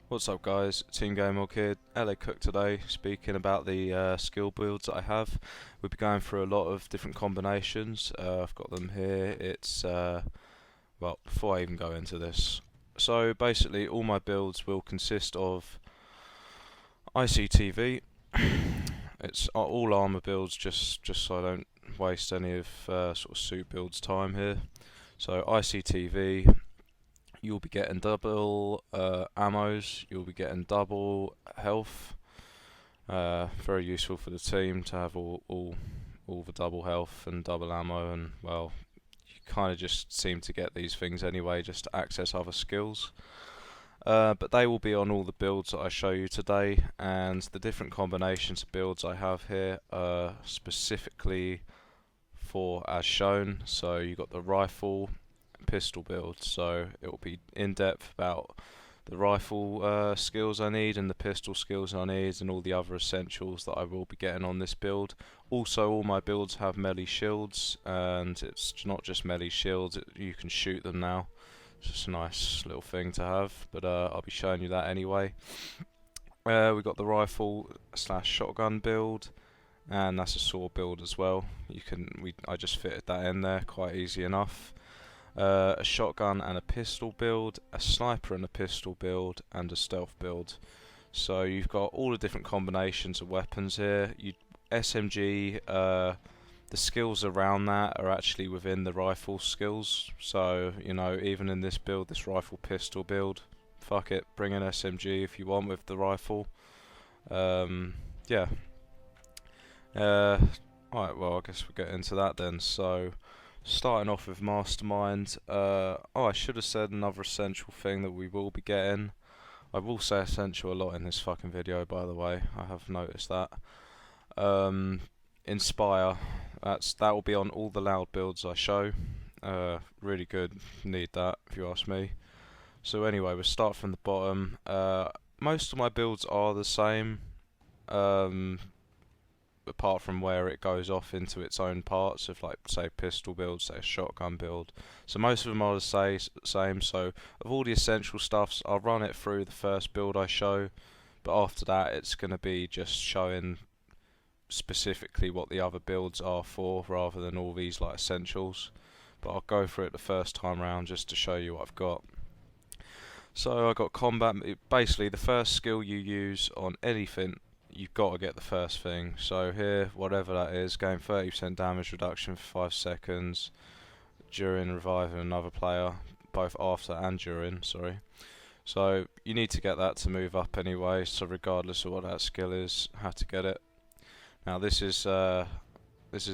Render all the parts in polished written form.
What's up guys, TeamGameHog here, LA Cook today, speaking about the skill builds that I have. We'll be going through a lot of different combinations. I've got them here. Well, before I even go into this. So basically all my builds will consist of ICTV. It's all armor builds just so I don't waste any of sort of suit builds time here. So ICTV, you'll be getting double ammos, you'll be getting double health. Very useful for the team to have all the double health and double ammo, and well, you kind of just seem to get these things anyway just to access other skills. But they will be on all the builds that I show you today, and the different combinations of builds I have here are specifically for as shown. So you got the rifle pistol build, so it will be in depth about the rifle skills I need and the pistol skills I need and all the other essentials that I will be getting on this build. Also, all my builds have melee shields, and it's not just melee shields, you can shoot them now. It's just a nice little thing to have, but I'll be showing you that anyway. We've got the rifle slash shotgun build, and that's a sword build as well. I just fitted that in there quite easy enough. A shotgun and a pistol build, a sniper and a pistol build, and a stealth build. So you've got all the different combinations of weapons here. SMG, the skills around that are actually within the rifle skills. So, you know, even in this build, this rifle pistol build, fuck it, bring an SMG if you want with the rifle. Yeah. Alright, well, I guess we'll get into that then. So, starting off with Mastermind. I should have said another essential thing that we will be getting. I will say essential a lot in this fucking video, by the way. I have noticed that. Inspire. That will be on all the loud builds I show. Really good. Need that, if you ask me. So anyway, we'll start from the bottom. Most of my builds are the same. Apart from where it goes off into its own parts of, like, say pistol build, say a shotgun build. So most of them are the same. So of all the essential stuffs, I'll run it through the first build I show, but after that it's going to be just showing specifically what the other builds are for, rather than all these like essentials. But I'll go through it the first time round just to show you what I've got. So I got combat. Basically, the first skill you use on anything, you've got to get the first thing. So here, whatever that is, gain 30% damage reduction for 5 seconds during reviving another player, both after and during, sorry. So you need to get that to move up anyway, so regardless of what that skill is, have to get it. Now this is a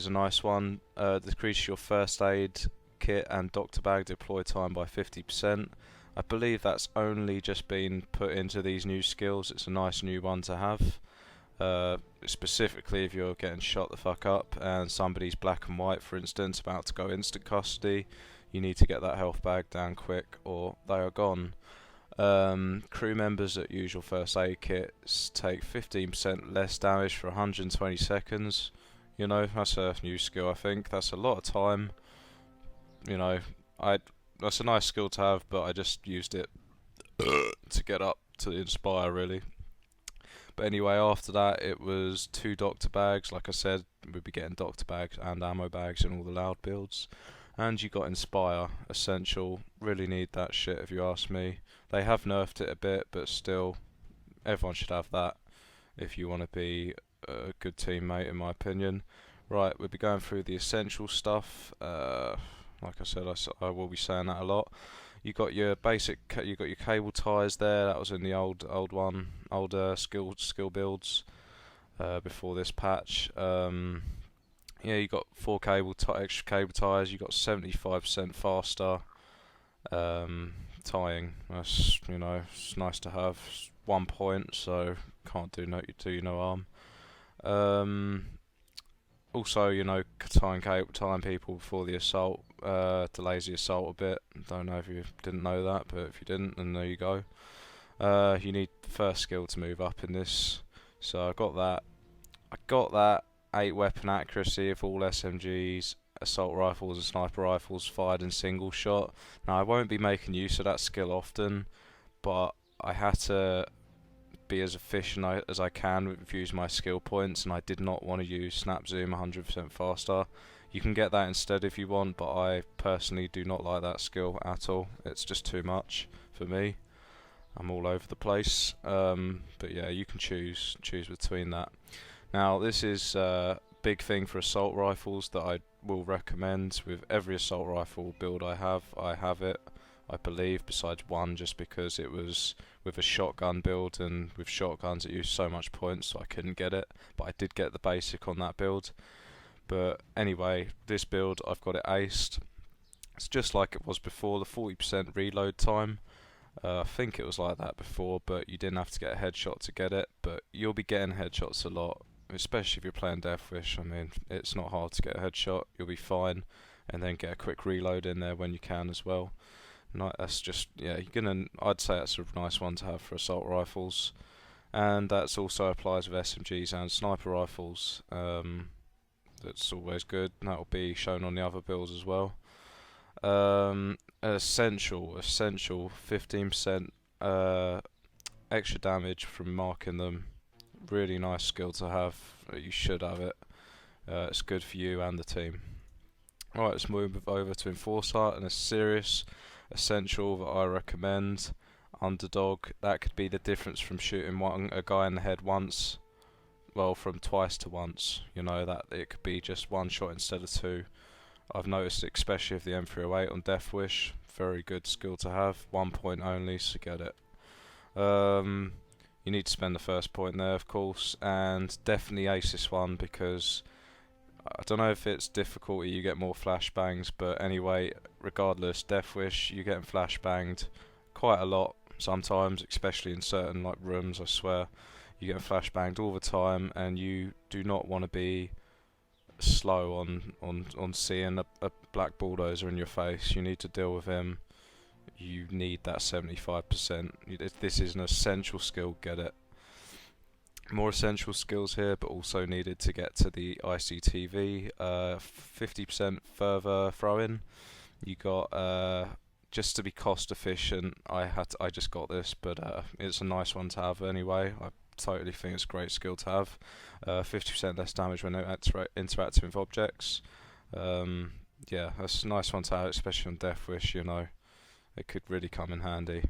nice one. Decrease your first aid kit and doctor bag deploy time by 50%. I believe that's only just been put into these new skills. It's a nice new one to have. Specifically if you're getting shot the fuck up and somebody's black and white, for instance, about to go instant custody, you need to get that health bag down quick or they are gone. Crew members that use your first aid kits take 15% less damage for 120 seconds. You know, that's a new skill. I think that's a lot of time. You know, that's a nice skill to have, but I just used it to get up to Inspire, really. But anyway, after that it was 2 doctor bags. Like I said, we'd be getting doctor bags and ammo bags in all the loud builds. And you got Inspire, essential. Really need that shit if you ask me. They have nerfed it a bit, but still, everyone should have that if you want to be a good teammate, in my opinion. Right, we'll be going through the essential stuff. Like I said, I will be saying that a lot. You got your basic, you got your cable ties there. That was in the older skill builds before this patch. Yeah, you got 4 extra cable ties. You got 75% faster tying. That's, you know, it's nice to have. It's 1 point, so can't do no harm. Also, you know, tying people before the assault delays the assault a bit. Don't know if you didn't know that, but if you didn't, then there you go. You need the first skill to move up in this, so I got that. 8 weapon accuracy of all SMGs, assault rifles and sniper rifles fired in single shot. Now I won't be making use of that skill often, but I had to be as efficient as I can with using my skill points, and I did not want to use snap zoom 100% faster. You can get that instead if you want, but I personally do not like that skill at all. It's just too much for me. I'm all over the place. But yeah, you can choose between that. Now this is a big thing for assault rifles that I will recommend. With every assault rifle build I have it, I believe, besides one, just because it was with a shotgun build, and with shotguns it used so much points, so I couldn't get it. But I did get the basic on that build. But anyway, this build, I've got it aced. It's just like it was before, the 40% reload time. I think it was like that before, but you didn't have to get a headshot to get it. But you'll be getting headshots a lot, especially if you're playing Deathwish. I mean, it's not hard to get a headshot, you'll be fine. And then get a quick reload in there when you can as well. That's just, yeah, I'd say that's a nice one to have for assault rifles. And that also applies with SMGs and sniper rifles. That's always good. That'll be shown on the other builds as well. Essential 15% extra damage from marking them. Really nice skill to have. You should have it. It's good for you and the team. Alright, let's move over to Enforcer, and a serious essential that I recommend. Underdog. That could be the difference from shooting a guy in the head once, well, from twice to once. You know, that it could be just one shot instead of two. I've noticed it, especially with the M308 on Deathwish. Very good skill to have. 1 point only, so get it. You need to spend the first point there, of course, and definitely ace this one, because I don't know if it's difficulty, you get more flashbangs, but anyway, regardless, Deathwish, you're getting flashbanged quite a lot sometimes, especially in certain like rooms, I swear. You're getting flashbanged all the time, and you do not want to be slow on seeing a black bulldozer in your face. You need to deal with him. You need that 75%. This is an essential skill, get it. More essential skills here, but also needed to get to the ICTV. 50% further throw-in. You got just to be cost efficient. I just got this, but it's a nice one to have anyway. I totally think it's a great skill to have. 50% less damage when interacting with objects. Yeah, that's a nice one to have, especially on Deathwish. You know, it could really come in handy.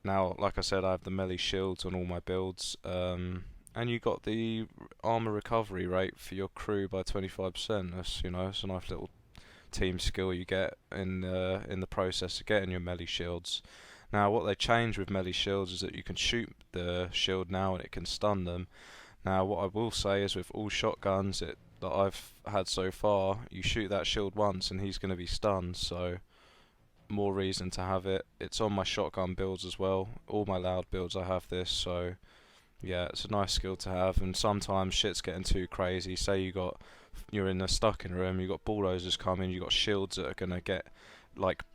Now, like I said, I have the melee shields on all my builds, and you got the armor recovery rate for your crew by 25%. That's, you know, it's a nice little team skill you get in the process of getting your melee shields. Now, what they changed with melee shields is that you can shoot the shield now and it can stun them. Now, what I will say is with all shotguns that I've had so far, you shoot that shield once and he's going to be stunned, so more reason to have it. It's on my shotgun builds as well. All my loud builds I have this, so yeah, it's a nice skill to have. And sometimes shit's getting too crazy. Say you're stuck in a room, you got bulldozers coming, you got shields that are gonna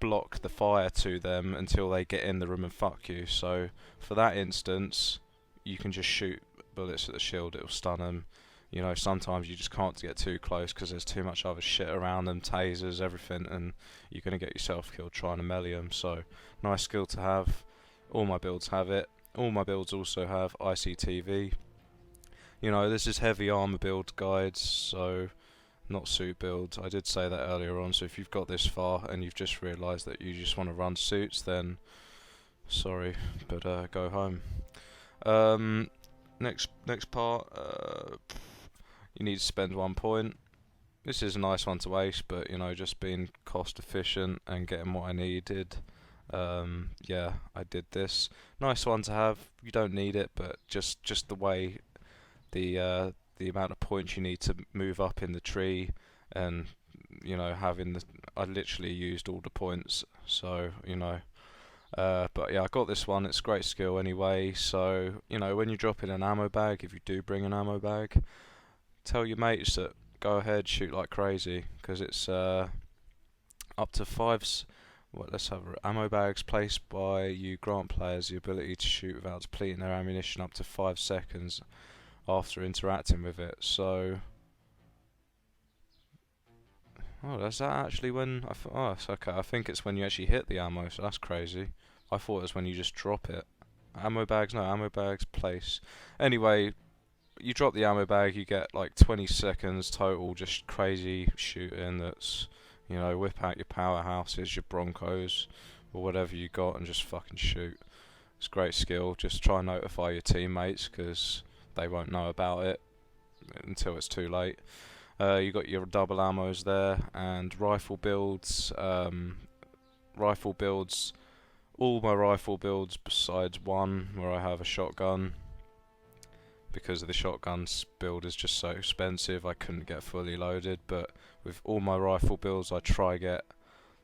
block the fire to them until they get in the room and fuck you. So for that instance, you can just shoot bullets at the shield, it'll stun them. You know, sometimes you just can't get too close because there's too much other shit around them, tasers, everything, and you're going to get yourself killed trying to melee them. So, nice skill to have. All my builds have it. All my builds also have ICTV. You know, this is heavy armor build guides, so not suit builds. I did say that earlier on, so if you've got this far and you've just realised that you just want to run suits, then sorry, but go home. Next part, you need to spend 1 point. This is a nice one to ace, but you know, just being cost efficient and getting what I needed. Yeah, I did this. Nice one to have. You don't need it, but just the way the amount of points you need to move up in the tree, and you know, I literally used all the points. So you know. But yeah, I got this one. It's a great skill anyway. So you know, when you drop in an ammo bag, if you do bring an ammo bag, tell your mates that go ahead, shoot like crazy, because it's up to let's have ammo bags placed by you grant players the ability to shoot without depleting their ammunition up to 5 seconds after interacting with it. So, oh, that's that actually when? Oh, it's okay. I think it's when you actually hit the ammo. So that's crazy. I thought it was when you just drop it. Ammo bags? No, ammo bags place. Anyway, you drop the ammo bag, you get like 20 seconds total, just crazy shooting. That's, you know, whip out your powerhouses, your Broncos, or whatever you got, and just fucking shoot. It's a great skill. Just try and notify your teammates, because they won't know about it until it's too late. You got your double ammos there, and rifle builds. Rifle builds. All my rifle builds besides one where I have a shotgun, because the shotgun's build is just so expensive, I couldn't get fully loaded. But with all my rifle builds, I try get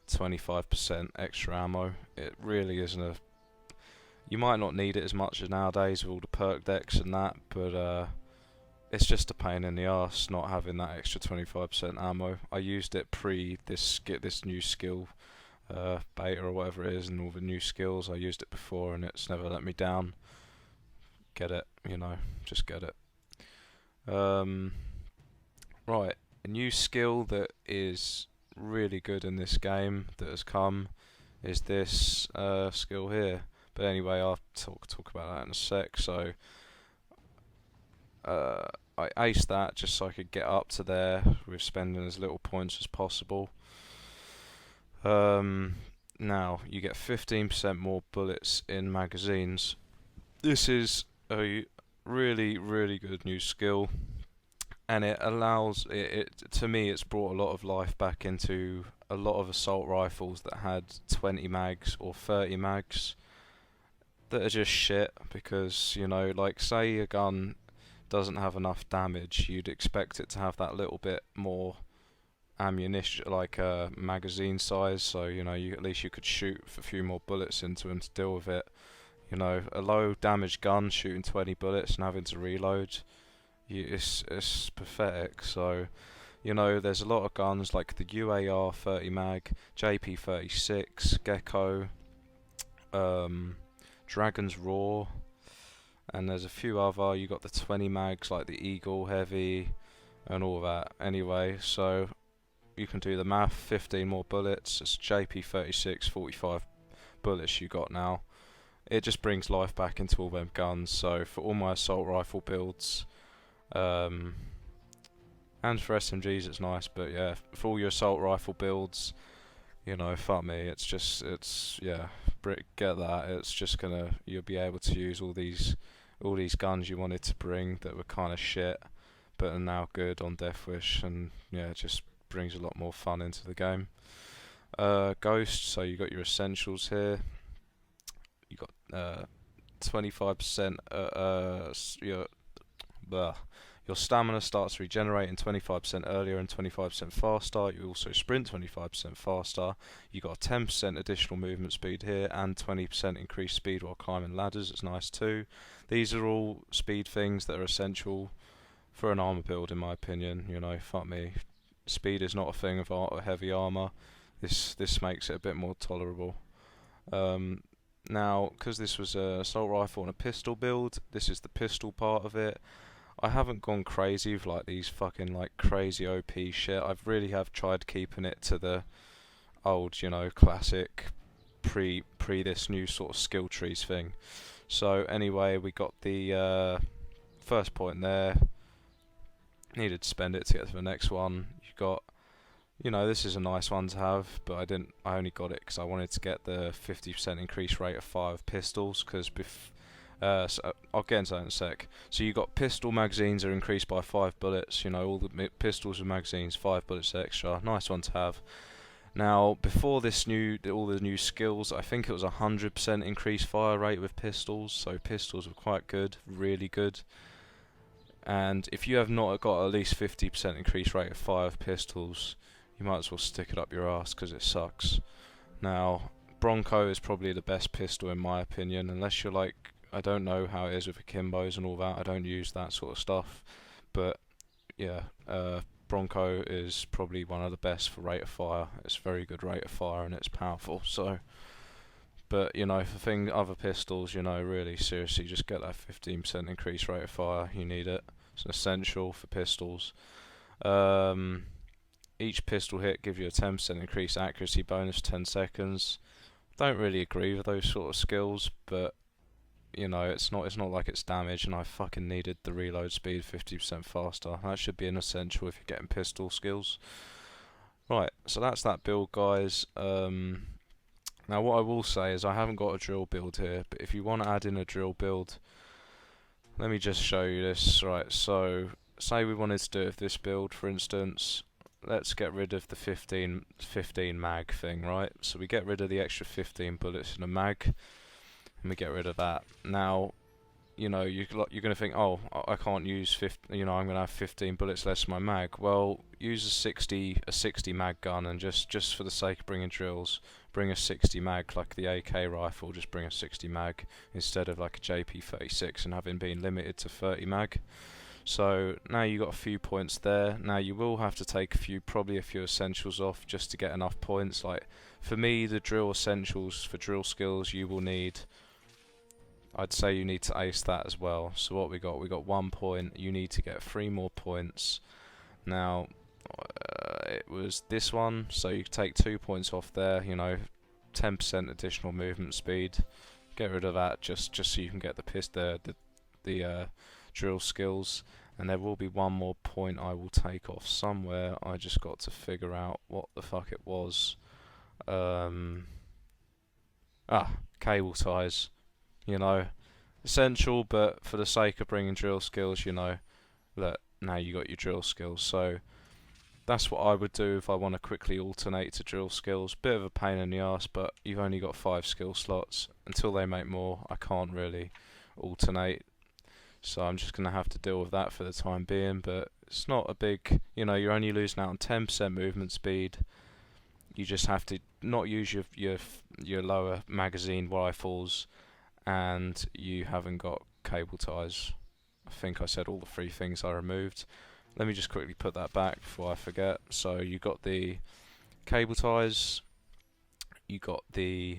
25% extra ammo. It really isn't a... You might not need it as much as nowadays with all the perk decks and that, but it's just a pain in the arse not having that extra 25% ammo. I used it pre this new skill beta or whatever it is, and all the new skills. I used it before and it's never let me down. Get it, you know, just get it. Right, a new skill that is really good in this game that has come is this skill here. But anyway, I'll talk about that in a sec. So I aced that just so I could get up to there with spending as little points as possible. Now you get 15% more bullets in magazines. This is a really good new skill, and it allows it to me. It's brought a lot of life back into a lot of assault rifles that had 20 mags or 30 mags that are just shit, because, you know, like, say a gun doesn't have enough damage, you'd expect it to have that little bit more ammunition, like magazine size, so, you know, at least you could shoot a few more bullets into them to deal with it. You know, a low damage gun shooting 20 bullets and having to reload, it's pathetic. So, you know, there's a lot of guns like the UAR 30 mag, JP 36, Gecko, Dragon's Roar, and there's a few other. You got the 20 mags like the Eagle Heavy and all that. Anyway, so you can do the math. 15 more bullets. It's JP 36, 45 bullets you got now. It just brings life back into all them guns. So for all my assault rifle builds, and for SMGs it's nice, but yeah, for all your assault rifle builds, you know, fuck me, yeah, get that. It's just gonna, you'll be able to use all these guns you wanted to bring that were kind of shit, but are now good on Death Wish, and yeah, it just brings a lot more fun into the game. Ghost, so you got your essentials here. You got 25%. Your stamina starts regenerating 25% earlier and 25% faster. You also sprint 25% faster. You got a 10% additional movement speed here and 20% increased speed while climbing ladders. It's nice too. These are all speed things that are essential for an armor build, in my opinion. You know, fuck me, speed is not a thing of heavy armor. This makes it a bit more tolerable. Now, because this was an assault rifle and a pistol build, this is the pistol part of it. I haven't gone crazy with like these fucking like crazy OP shit. I really have tried keeping it to the old, you know, classic pre this new sort of skill trees thing. So anyway, we got the first point there. Needed to spend it to get to the next one. You got, you know, this is a nice one to have, but I only got it because I wanted to get the 50% increase rate of fire of pistols, because so I'll get into that in a sec. So you got pistol magazines are increased by 5 bullets. You know, all the pistols with magazines, 5 bullets extra. Nice one to have. Now, before this all the new skills, I think it was 100% increased fire rate with pistols. So pistols were quite good, really good. And if you have not got at least 50% increased rate of fire with pistols, you might as well stick it up your ass, because it sucks. Now, Bronco is probably the best pistol in my opinion, unless you're like, I don't know how it is with akimbos and all that. I don't use that sort of stuff, but yeah, Bronco is probably one of the best for rate of fire. It's very good rate of fire and it's powerful. So, but you know, for other pistols, you know, really seriously, just get that 15% increased rate of fire. You need it. It's essential for pistols. Each pistol hit gives you a 10% increased accuracy bonus, 10 seconds. don't really agree with those sort of skills, but you know, it's not like it's damage, and I fucking needed the reload speed 50% faster. That should be an essential if you're getting pistol skills. Right, so that's that build, guys. Now what I will say is I haven't got a drill build here, but if you want to add in a drill build, let me just show you this. Right, so say we wanted to do it with this build, for instance. Let's get rid of the 15 mag thing, right? So we get rid of the extra 15 bullets in a mag, and we get rid of that. Now, you know, you're going to think, oh, I can't use 50, you know, I'm going to have 15 bullets less in my mag. Well, use a 60 mag gun, and just for the sake of bringing drills, bring a 60 mag like the AK rifle. Just bring a 60 mag instead of like a JP36 and having been limited to 30 mag. So now you got a few points there. Now you will have to take probably a few essentials off just to get enough points. Like for me, the drill essentials for drill skills, you will need, I'd say you need to ace that as well. So what we got 1 point. You need to get 3 more points. Now it was this one, so you take 2 points off there. You know, 10% additional movement speed. Get rid of that just so you can get the drill skills. And there will be 1 more point I will take off somewhere. I just got to figure out what the fuck it was. Cable ties. You know, essential, but for the sake of bringing drill skills, you know, that now you got your drill skills. So that's what I would do if I want to quickly alternate to drill skills. Bit of a pain in the ass, but you've only got 5 skill slots. Until they make more, I can't really alternate. So I'm just going to have to deal with that for the time being, but it's not a big, you know, you're only losing out on 10% movement speed. You just have to not use your lower magazine rifles, and you haven't got cable ties. I think I said all the 3 things I removed. Let me just quickly put that back before I forget. So you got the cable ties, you got the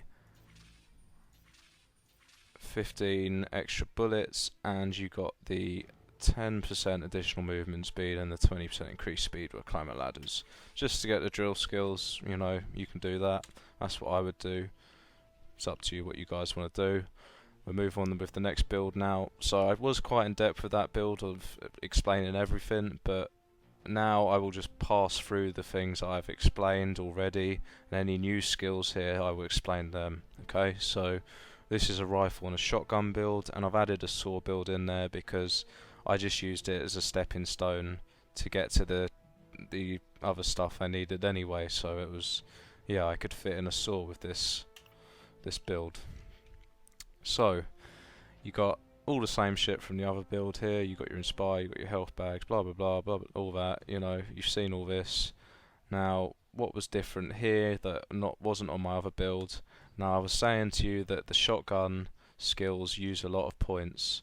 15 extra bullets, and you got the 10% additional movement speed and the 20% increased speed with climbing ladders. Just to get the drill skills, you know, you can do that. That's what I would do. It's up to you what you guys want to do. We'll move on with the next build now. So I was quite in depth with that build of explaining everything, but now I will just pass through the things I've explained already, and any new skills here I will explain them. Okay, so this is a rifle and a shotgun build, and I've added a saw build in there because I just used it as a stepping stone to get to the other stuff I needed anyway. So it was, yeah, I could fit in a saw with this build. So you got all the same shit from the other build here. You got your inspire, you got your health bags, blah blah blah blah, all that. You know, you've seen all this. Now, what was different here that wasn't on my other build? Now, I was saying to you that the shotgun skills use a lot of points,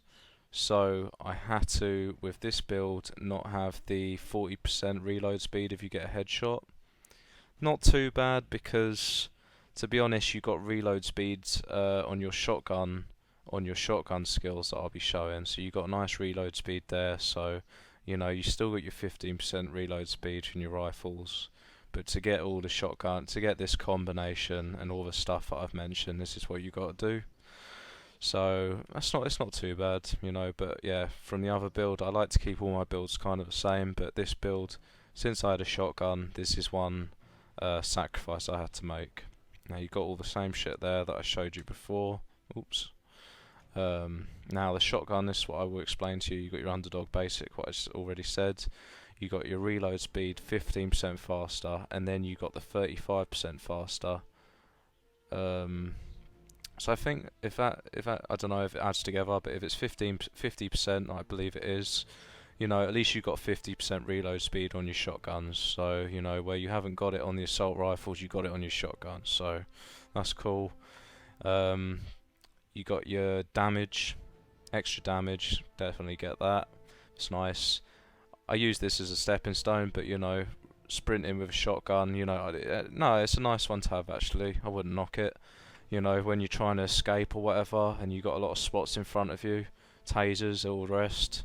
so I had to, with this build, not have the 40% reload speed if you get a headshot. Not too bad, because to be honest, you got reload speeds on your shotgun skills that I'll be showing. So you got a nice reload speed there. So you know, you still got your 15% reload speed from your rifles. But to get all the shotgun, to get this combination and all the stuff that I've mentioned, this is what you got to do. So it's not too bad, you know. But yeah, from the other build, I like to keep all my builds kind of the same. But this build, since I had a shotgun, this is one sacrifice I had to make. Now you got all the same shit there that I showed you before. Oops. Now the shotgun, this is what I will explain to you. You got your underdog basic, what I already said. You got your reload speed 15% faster, and then you got the 35% faster. So I think if that I don't know if it adds together, but if it's 50%, I believe it is. You know, at least you got 50% reload speed on your shotguns. So you know, where you haven't got it on the assault rifles, you got it on your shotguns. So that's cool. You got your damage, extra damage. Definitely get that. It's nice. I use this as a stepping stone, but you know, sprinting with a shotgun, you know, no, it's a nice one to have actually. I wouldn't knock it. You know, when you're trying to escape or whatever, and you got a lot of spots in front of you, tasers, all the rest.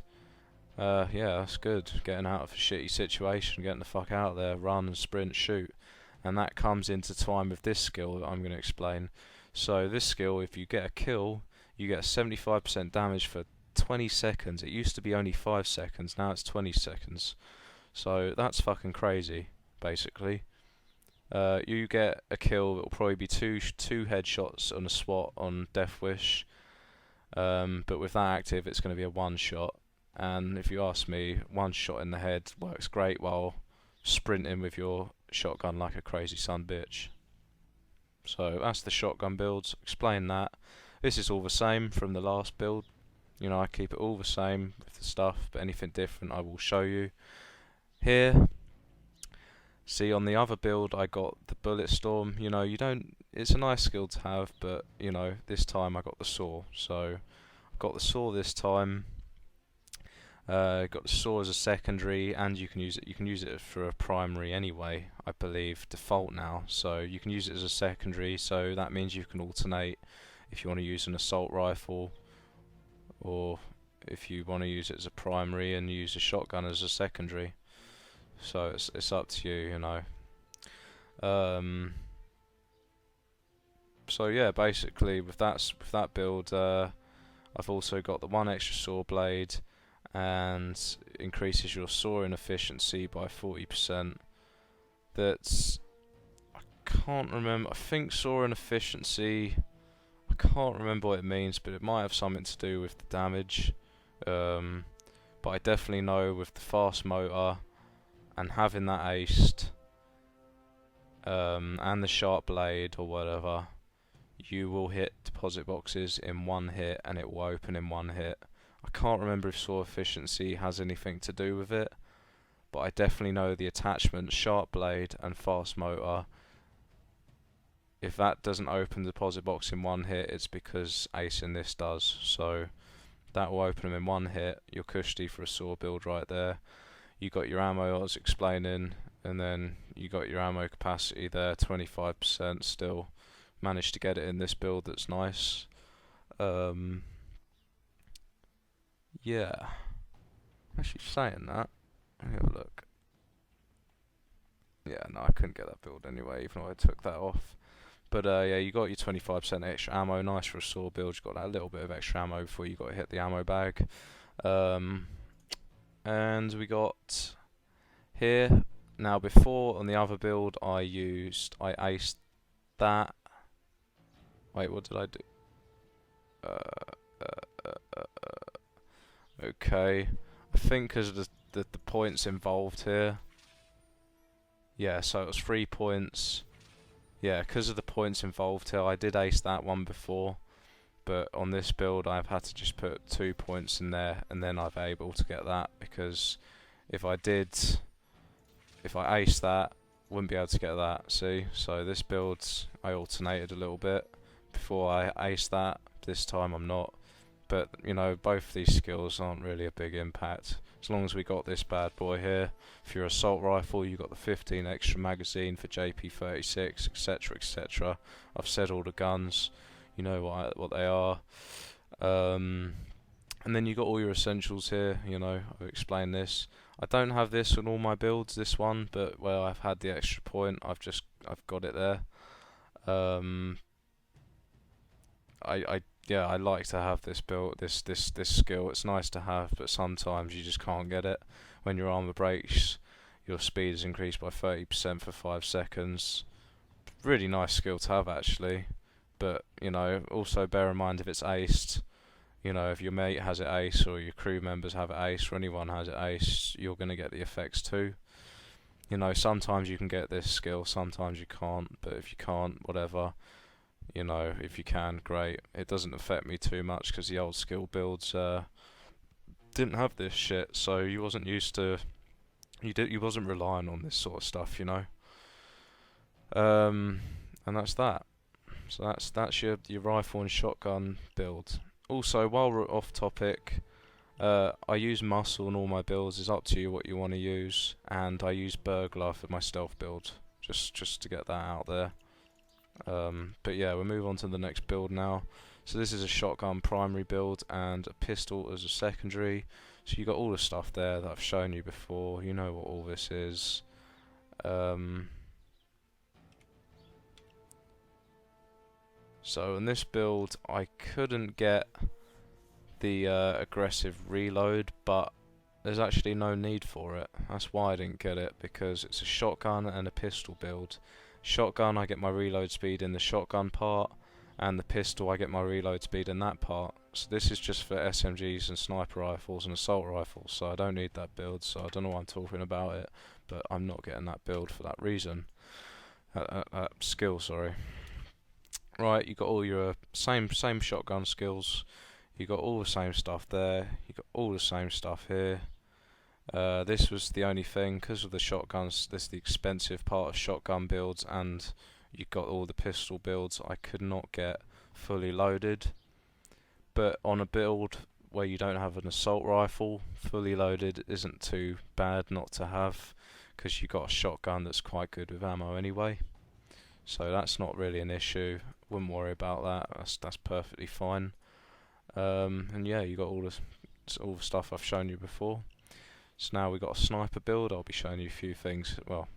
Yeah, that's good. Getting out of a shitty situation, getting the fuck out there, run, sprint, shoot, and that comes into time with this skill that I'm going to explain. So this skill, if you get a kill, you get 75% damage for 20 seconds. It used to be only 5 seconds, now it's 20 seconds. So that's fucking crazy, basically. You get a kill, it'll probably be two headshots on a SWAT on Death Wish. But with that active, it's going to be a one shot. And if you ask me, one shot in the head works great while sprinting with your shotgun like a crazy son bitch. So that's the shotgun builds. Explain that. This is all the same from the last build. You know, I keep it all the same with the stuff, but anything different I will show you. Here, see on the other build I got the bullet storm. You know, it's a nice skill to have, but you know, this time I got the saw. So I got the saw this time. Got the saw as a secondary, and you can use it for a primary anyway, I believe, default now. So you can use it as a secondary, so that means you can alternate if you want to use an assault rifle, or if you want to use it as a primary and use a shotgun as a secondary. So it's up to you, you know. So yeah, basically with that build, I've also got the one extra saw blade, and increases your sawing efficiency by 40%. That's, I can't remember, I think sawing efficiency, I can't remember what it means, but it might have something to do with the damage. But I definitely know with the fast motor and having that aced, and the sharp blade or whatever, you will hit deposit boxes in one hit and it will open in one hit. I can't remember if saw efficiency has anything to do with it, but I definitely know the attachment, sharp blade and fast motor, if that doesn't open the deposit box in one hit, it's because acing this does. So that will open them in one hit. You're cushy for a saw build right there. You got your ammo I was explaining, and then you got your ammo capacity there, 25% still. Managed to get it in this build, that's nice. Yeah. Actually saying that, let me have a look. Yeah, no, I couldn't get that build anyway, even though I took that off. But yeah, you got your 25% extra ammo, nice for a saw build. You got that little bit of extra ammo before you got to hit the ammo bag. And we got here. Now before on the other build I aced that. Wait, what did I do? Okay, I think because of the points involved here. Yeah, so it was 3 points. Yeah, because of the points involved here, I did ace that one before, but on this build I've had to just put 2 points in there, and then I've able to get that, because if I ace that, wouldn't be able to get that. See, so this build I alternated a little bit before I ace that. This time I'm not. But you know, both these skills aren't really a big impact as long as we got this bad boy here. For your assault rifle, you got the 15 extra magazine for JP36, etc, etc. I've said all the guns, you know what they are. And then you got all your essentials here. You know, I've explained this. I don't have this on all my builds, this one, but where I've had the extra point, I've got it there. Yeah, I like to have this build, this skill. It's nice to have, but sometimes you just can't get it. When your armor breaks, your speed is increased by 30% for 5 seconds. Really nice skill to have actually, but you know, also bear in mind if it's aced. You know, if your mate has it ace, or your crew members have it ace, or anyone has it ace, you're gonna get the effects too. You know, sometimes you can get this skill, sometimes you can't. But if you can't, whatever. You know, if you can, great. It doesn't affect me too much because the old skill builds didn't have this shit, so you wasn't used to. You wasn't relying on this sort of stuff, you know. And that's that. So that's your rifle and shotgun build. Also, while we're off topic, I use muscle in all my builds. It's up to you what you want to use, and I use burglar for my stealth build. Just to get that out there. But yeah, we'll move on to the next build now. So this is a shotgun primary build and a pistol as a secondary. So you got all the stuff there that I've shown you before. You know what all this is. So in this build, I couldn't get the aggressive reload, but there's actually no need for it. That's why I didn't get it, because it's a shotgun and a pistol build. Shotgun, I get my reload speed in the shotgun part, and the pistol, I get my reload speed in that part. So this is just for SMGs and sniper rifles and assault rifles, so I don't need that build, so I don't know why I'm talking about it, but I'm not getting that build for that reason. Skill, sorry. Right, you got all your same shotgun skills. You got all the same stuff there. You got all the same stuff here. This was the only thing, because of the shotguns, this is the expensive part of shotgun builds, and you got all the pistol builds, I could not get fully loaded. But on a build where you don't have an assault rifle, fully loaded isn't too bad not to have, because you got a shotgun that's quite good with ammo anyway. So that's not really an issue. Wouldn't worry about that. That's perfectly fine. And yeah, you got all the stuff I've shown you before. So now we got a sniper build. I'll be showing you a few things. Well,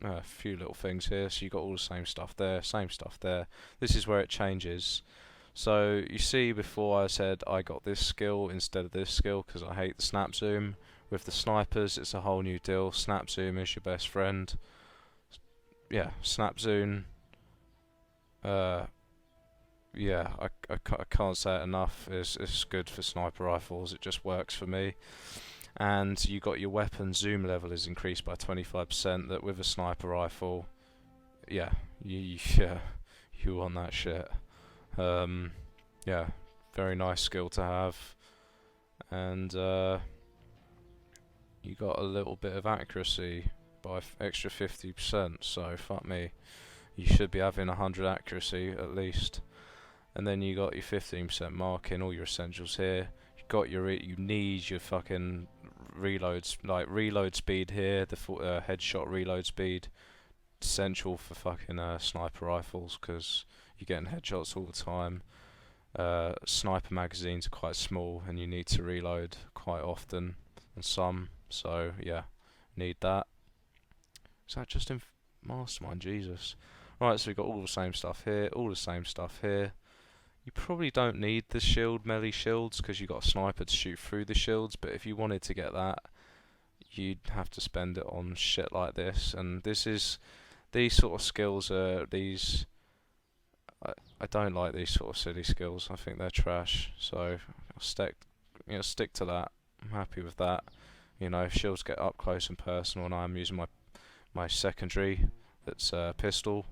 a few little things here. So you got all the same stuff there, same stuff there. This is where it changes. So you see, before I said I got this skill instead of this skill because I hate the snap zoom. With the snipers, it's a whole new deal. Snap zoom is your best friend. Yeah, snap zoom. Yeah, I can't say it enough. It's good for sniper rifles. It just works for me. And you got your weapon zoom level is increased by 25%. That with a sniper rifle, yeah, you want that shit. Yeah, very nice skill to have. And you got a little bit of accuracy by extra 50%. So fuck me, you should be having 100 accuracy at least. And then you got your 15% marking, all your essentials here. You got your you need your fucking reloads, like reload speed here, the headshot reload speed, essential for fucking sniper rifles because you're getting headshots all the time. Sniper magazines are quite small and you need to reload quite often and some, so yeah, need that. Is that just in Mastermind? Jesus. Right, so we've got all the same stuff here, all the same stuff here. You probably don't need the shield melee shields because you've got a sniper to shoot through the shields, but if you wanted to get that, you'd have to spend it on shit like this. And these sort of skills are I don't like these sort of silly skills. I think they're trash. So I'll stick to that. I'm happy with that. You know, if shields get up close and personal, and I'm using my secondary, that's pistol,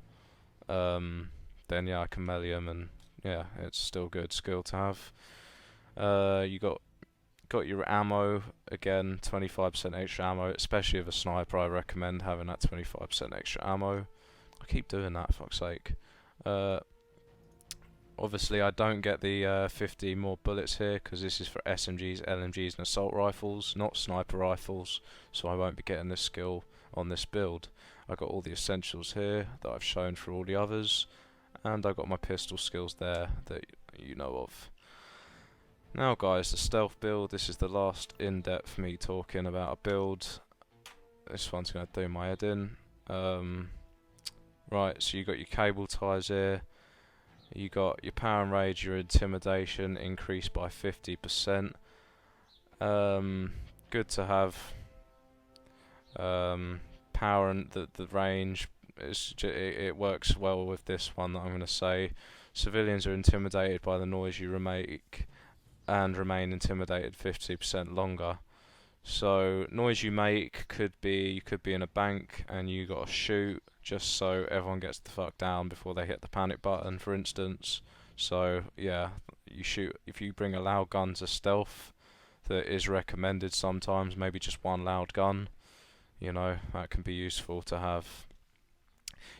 then yeah, I can melee them, and yeah, it's still good skill to have. You got your ammo again, 25% extra ammo, especially with a sniper. I recommend having that 25% extra ammo. I keep doing that, fuck's sake. Obviously, I don't get the 50 more bullets here because this is for SMGs, LMGs, and assault rifles, not sniper rifles. So I won't be getting this skill on this build. I got all the essentials here that I've shown for all the others. And I got my pistol skills there that you know of. Now guys, the stealth build. This is the last in-depth me talking about a build. This one's going to do my head in. Right, so you got your cable ties here. You got your power and rage, your intimidation increased by 50%. Good to have. Power and the range. It works well with this one that I'm going to say. Civilians are intimidated by the noise you make and remain intimidated 50% longer. So noise you make could be, you could be in a bank and you got to shoot just so everyone gets the fuck down before they hit the panic button, for instance. So yeah, you shoot, if you bring a loud gun to stealth, that is recommended sometimes, maybe just one loud gun, you know, that can be useful to have.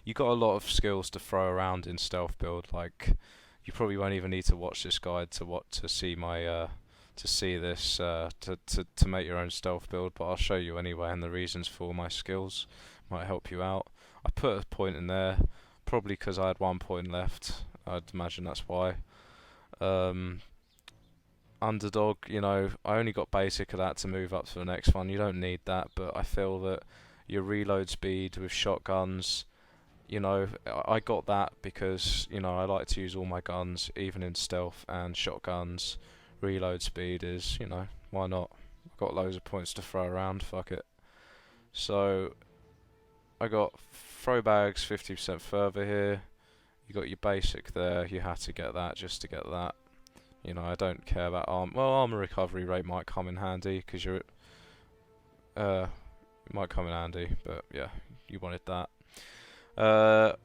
You got a lot of skills to throw around in stealth build. Like, you probably won't even need to watch this guide to see my to make your own stealth build, but I'll show you anyway, and the reasons for my skills might help you out. I put a point in there probably because I had 1 point left. I'd imagine that's why. Underdog, you know, I only got basic of that to move up to the next one. You don't need that, but I feel that your reload speed with shotguns you know, I got that because, you know, I like to use all my guns, even in stealth, and shotguns. Reload speed is, you know, why not? I've got loads of points to throw around, fuck it. So, I got throw bags 50% further here. You got your basic there, you had to get that just to get that. You know, I don't care about armor recovery rate might come in handy, because you're, it might come in handy, but yeah, you wanted that.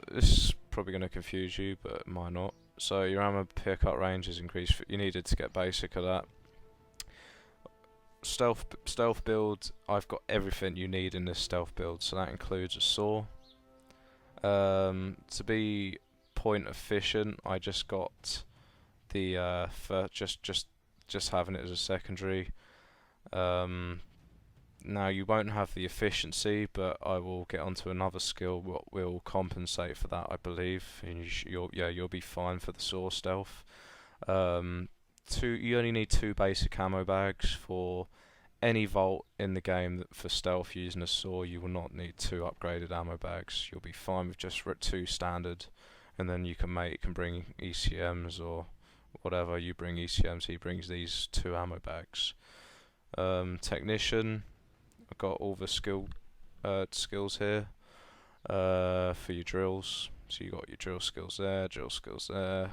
This is probably going to confuse you, but might not. So your ammo pickup range is increased. You needed to get basic of that. Stealth build. I've got everything you need in this stealth build, so that includes a saw. To be point efficient, I just got the just having it as a secondary. Now you won't have the efficiency, but I will get onto another skill what will compensate for that, I believe. And you'll be fine for the saw stealth. You only need 2 basic ammo bags for any vault in the game. For stealth using a saw, you will not need 2 upgraded ammo bags. You'll be fine with just 2 standard, and then you can bring ECMs or whatever. You bring ECMs, he brings these 2 ammo bags. Technician. I've got all the skills here for your drills. So you got your drill skills there,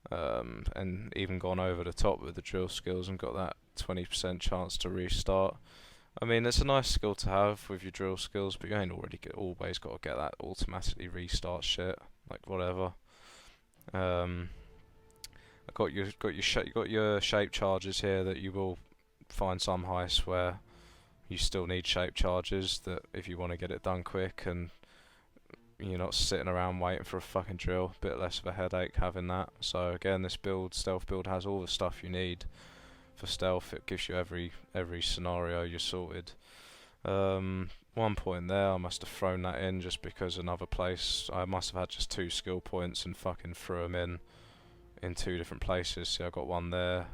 and even gone over the top with the drill skills and got that 20% chance to restart. I mean, it's a nice skill to have with your drill skills, but you ain't always got to get that automatically restart shit, like whatever. I got your shape charges here that you will find some heists where you still need shape charges, that if you want to get it done quick and you're not sitting around waiting for a fucking drill, a bit less of a headache having that. So again, this stealth build has all the stuff you need for stealth. It gives you every scenario you're sorted. 1 point there, I must have thrown that in just because another place I must have had just 2 skill points and fucking threw them in 2 different places. See, I got 1 there.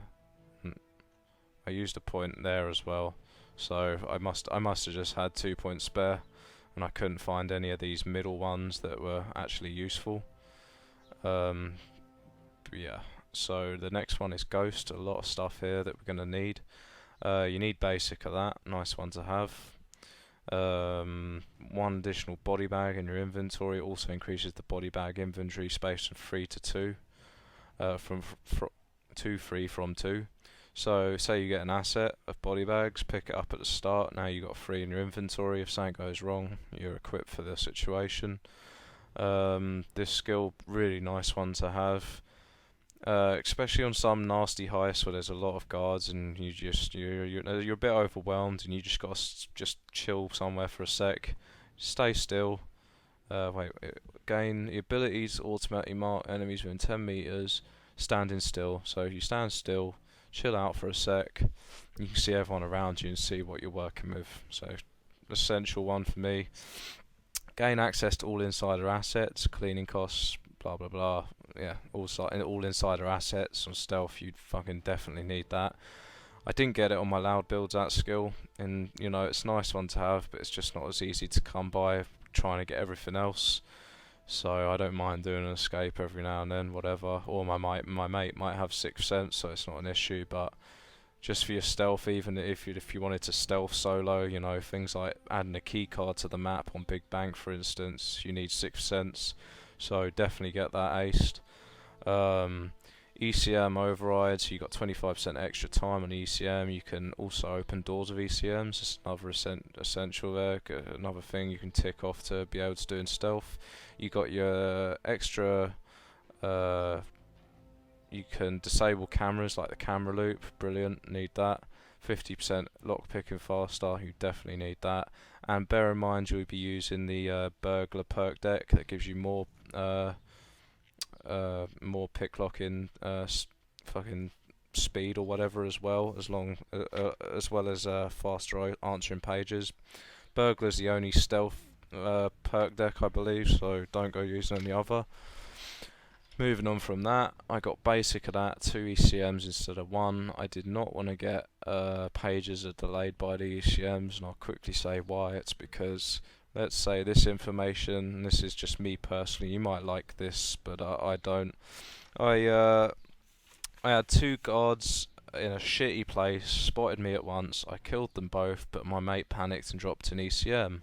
I used a point there as well. So I must have just had 2 points spare, and I couldn't find any of these middle ones that were actually useful. But yeah, so the next one is Ghost. A lot of stuff here that we're going to need. You need basic of that, nice one to have. 1 additional body bag in your inventory also increases the body bag inventory space from 3 to 2, from 2. So say you get an asset of body bags, pick it up at the start. Now you got 3 in your inventory. If something goes wrong, you're equipped for the situation. This skill, really nice one to have, especially on some nasty heists where there's a lot of guards and you're a bit overwhelmed and you just got to just chill somewhere for a sec. Stay still. Gain the ability to automatically mark enemies within 10 meters. Standing still. So if you stand still, chill out for a sec, you can see everyone around you and see what you're working with. So, essential one for me. Gain access to all insider assets, cleaning costs, blah blah blah. Yeah, all insider assets on stealth, you'd fucking definitely need that. I didn't get it on my loud builds, that skill, and you know, it's a nice one to have, but it's just not as easy to come by trying to get everything else. So I don't mind doing an escape every now and then, whatever. Or my mate might have 6th sense, so it's not an issue. But just for your stealth, even if you wanted to stealth solo, you know, things like adding a key card to the map on Big Bang, for instance, you need 6th sense. So definitely get that aced. ECM overrides, you got 25% extra time on ECM. You can also open doors with ECMs. It's another essential there. Another thing you can tick off to be able to do in stealth. You got your extra. You can disable cameras like the camera loop. Brilliant, need that. 50% lockpicking faster. You definitely need that. And bear in mind you'll be using the burglar perk deck that gives you more pick locking fucking speed or whatever as well, as well as faster answering pages. Burglar's the only stealth perk deck, I believe, so don't go using any other. Moving on from that, I got basic of that, 2 ECMs instead of 1. I did not want to get pages are delayed by the ECMs, and I'll quickly say why. It's because let's say this information, this is just me personally, you might like this, but I don't. I I had two guards in a shitty place, spotted me at once, I killed them both, but my mate panicked and dropped an ECM.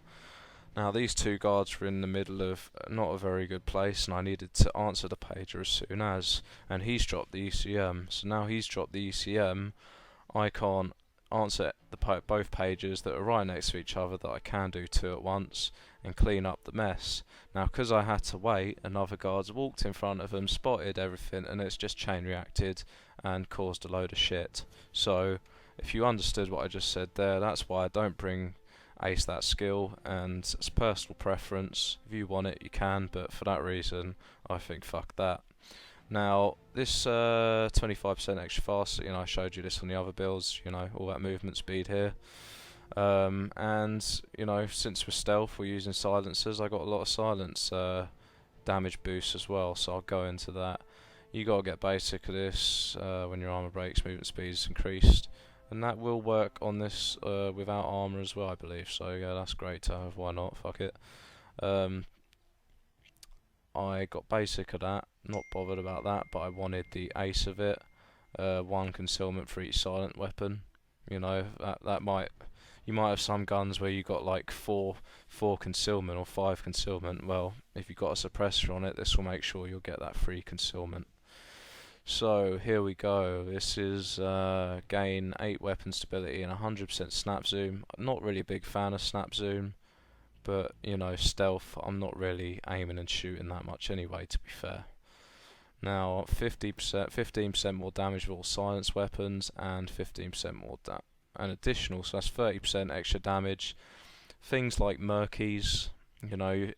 Now these two guards were in the middle of not a very good place, and I needed to answer the pager as soon as, and he's dropped the ECM. So now he's dropped the ECM, I can't answer both pages that are right next to each other that I can do two at once and clean up the mess. Now because I had to wait, another guard's walked in front of them, spotted everything, and it's just chain reacted and caused a load of shit. So if you understood what I just said there, that's why I don't bring ace that skill, and it's personal preference. If you want it you can, but for that reason I think fuck that. Now this 25% extra fast, I showed you this on the other builds, all that movement speed here, and since we're stealth, we're using silencers. I got a lot of silence damage boosts as well, so I'll go into that. You gotta get basic of this when your armor breaks, movement speed is increased, and that will work on this without armor as well, I believe. So yeah, that's great to have. Why not? Fuck it. I got basic of that, not bothered about that, but I wanted the ace of it. One concealment for each silent weapon. That might, you might have some guns where you got like four concealment or 5 concealment. Well, if you got a suppressor on it, this will make sure you'll get that free concealment. So here we go. This is gain 8 weapon stability and 100% snap zoom. I'm not really a big fan of snap zoom, but stealth, I'm not really aiming and shooting that much anyway, to be fair. Now 15% more damage with all silence weapons, and 15% more an additional, so that's 30% extra damage. Things like murkies,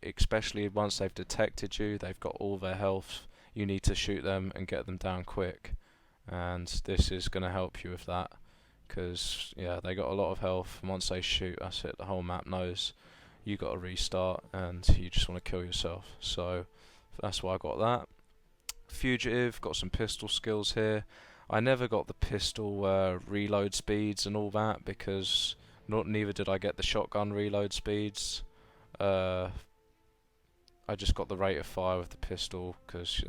especially once they've detected you, they've got all their health, you need to shoot them and get them down quick, and this is going to help you with that, because yeah, they got a lot of health, and once they shoot, that's it, the whole map knows you got to restart and you just want to kill yourself. So that's why I got that. Fugitive, got some pistol skills here. I never got the pistol reload speeds and all that, because neither did I get the shotgun reload speeds. I just got the rate of fire with the pistol, because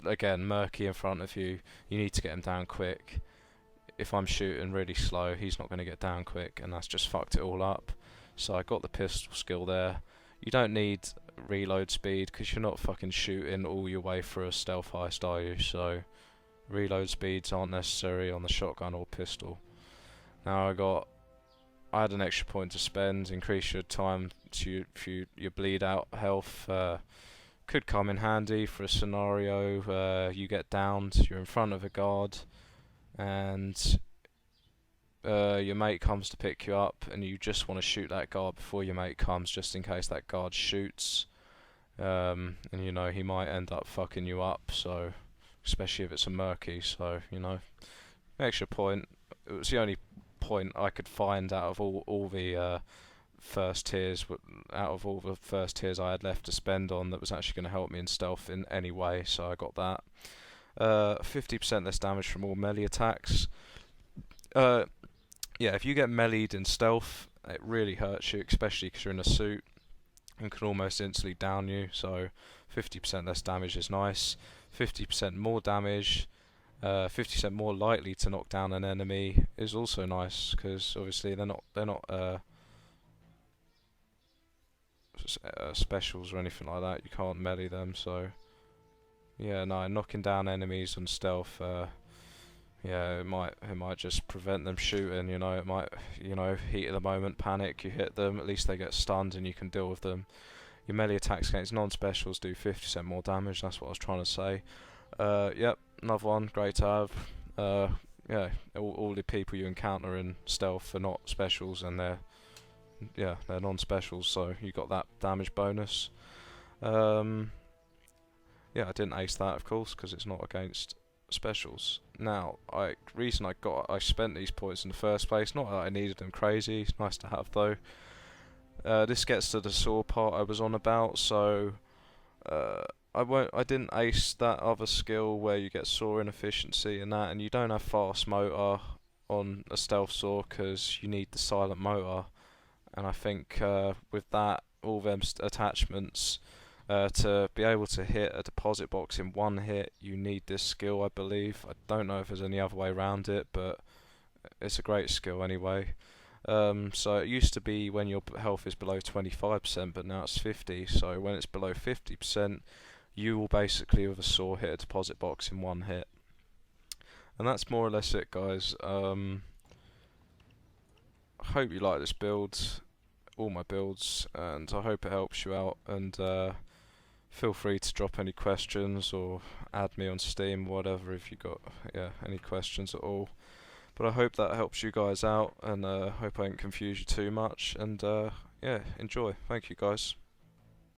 again, murky in front of you, you need to get him down quick. If I'm shooting really slow, he's not going to get down quick, and that's just fucked it all up. So I got the pistol skill there. You don't need reload speed, because you're not fucking shooting all your way through a stealth heist, are you? So reload speeds aren't necessary on the shotgun or pistol. Now I had an extra point to spend. Increase your time to your bleed out health. Could come in handy for a scenario you get downed, you're in front of a guard, and your mate comes to pick you up, and you just want to shoot that guard before your mate comes, just in case that guard shoots. And he might end up fucking you up, so especially if it's a murky. So extra point. It was the only point I could find out of all the first tiers, out of all the first tiers I had left to spend on, that was actually going to help me in stealth in any way. So I got that. 50% less damage from all melee attacks. Yeah, if you get meleeed in stealth, it really hurts you, especially because you're in a suit and can almost instantly down you. So 50% less damage is nice. 50% more damage, 50% more likely to knock down an enemy is also nice, because obviously they're not specials or anything like that. You can't melee them, so yeah, no, knocking down enemies on stealth, yeah, it might just prevent them shooting. It might, heat of the moment, panic, you hit them, at least they get stunned and you can deal with them. Your melee attacks against non-specials do 50% more damage. That's what I was trying to say. Yep, another one, great to have. Yeah, all the people you encounter in stealth are not specials, and they're non-specials, so you got that damage bonus. Yeah, I didn't ace that, of course, because it's not against specials. Now, I spent these points in the first place. Not that I needed them crazy. It's nice to have though. This gets to the saw part I was on about. So I didn't ace that other skill where you get saw inefficiency and that, and you don't have fast motor on a stealth saw because you need the silent motor. and I think with that, all them attachments, to be able to hit a deposit box in one hit, you need this skill, I believe. I don't know if there's any other way around it, but it's a great skill anyway. So it used to be when your health is below 25%, but now it's 50. So when it's below 50%, you will basically with a saw hit a deposit box in one hit. And that's more or less it, guys. I hope you like this build, all my builds, and I hope it helps you out. And feel free to drop any questions or add me on Steam, whatever, if you got any questions at all. But I hope that helps you guys out, and hope I didn't confuse you too much. And enjoy. Thank you, guys.